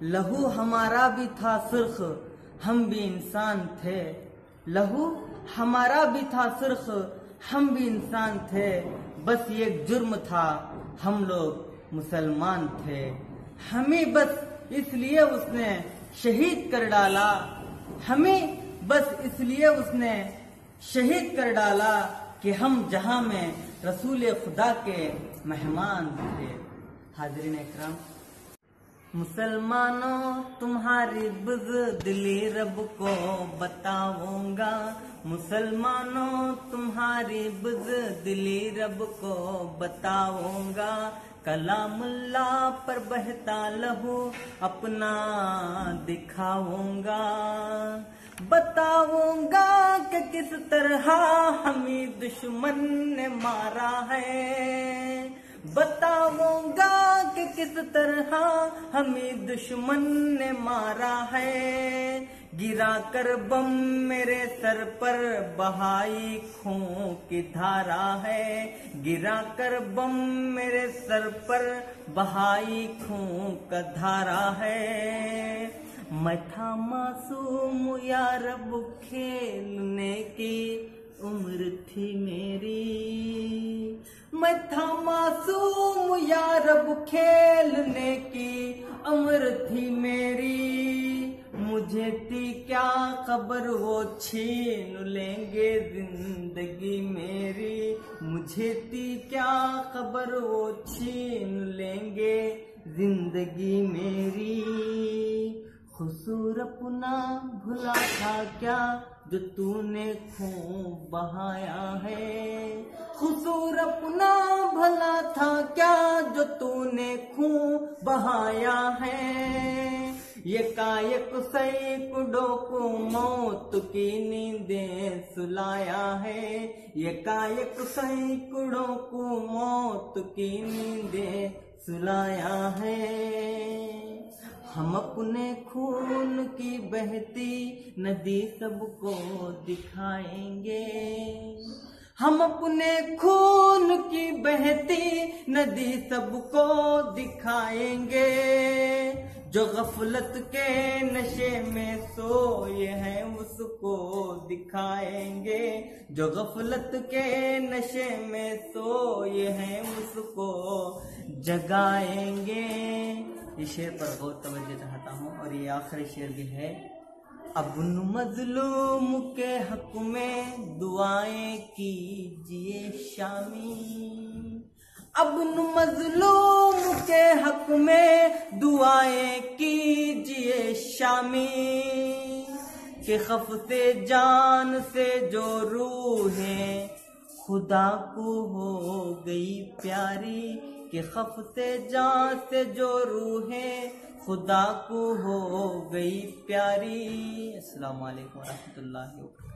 लहू हमारा भी था सुर्ख, हम भी इंसान थे। लहू हमारा भी था सुर्ख, हम भी इंसान थे। बस ये एक जुर्म था, हम लोग मुसलमान थे। हमें बस इसलिए उसने शहीद कर डाला, हमें बस इसलिए उसने शहीद कर डाला कि हम जहां में रसूल खुदा के मेहमान थे। हाज़रीन इकराम, मुसलमानों तुम्हारी बुज़दिली रब को बताऊंगा। मुसलमानों तुम्हारी बुज़दिली रब को बताऊंगा। कलामुल्लाह पर बहता लहू अपना दिखाऊंगा। बताऊंगा कि किस तरह हमें दुश्मन ने मारा है। बताऊंगा कि किस तरह हमें दुश्मन ने मारा है। गिरा कर बम मेरे सर पर बहाई खून की धारा है। गिरा कर बम मेरे सर पर बहाई खून का धारा है। मैं था मासूम या रब खेलने की उम्र थी मेरी। मैं था मासूम या रब खेलने की उम्र थी मेरी। मुझे थी क्या खबर वो छीन लेंगे जिंदगी मेरी। मुझे थी क्या खबर वो छीन लेंगे जिंदगी मेरी। कसूर अपना भुला था क्या जो तूने खून बहाया है। कसूर अपना भला था क्या जो तूने खून बहाया है। यकायक सैकड़ों को मौत की नींदें सुलाया है। यकायक सैकड़ों को मौत की नींदें सुलाया है। हम अपने खून की बहती नदी सबको दिखाएंगे। हम अपने खून की बहती नदी सबको दिखाएंगे। जो गफलत के नशे में सोए हैं उसको दिखाएंगे। जो गफलत के नशे में सोए हैं उसको जगाएंगे। इस शेर पर गौर तवज्जो चाहता हूँ और ये आखिरी शेर भी है। अब उन मजलूम के हक में दुआएं कीजिए शामी। अब उन मजलूम के हक में दुआएं कीजिए शामी। कि खफते जान से जो रूहें खुदा को हो गई प्यारी। कि खफते जान से जो रूहें खुदा को हो गई प्यारी। अस्सलामु अलैकुम व रहमतुल्लाहि व बरकातहू।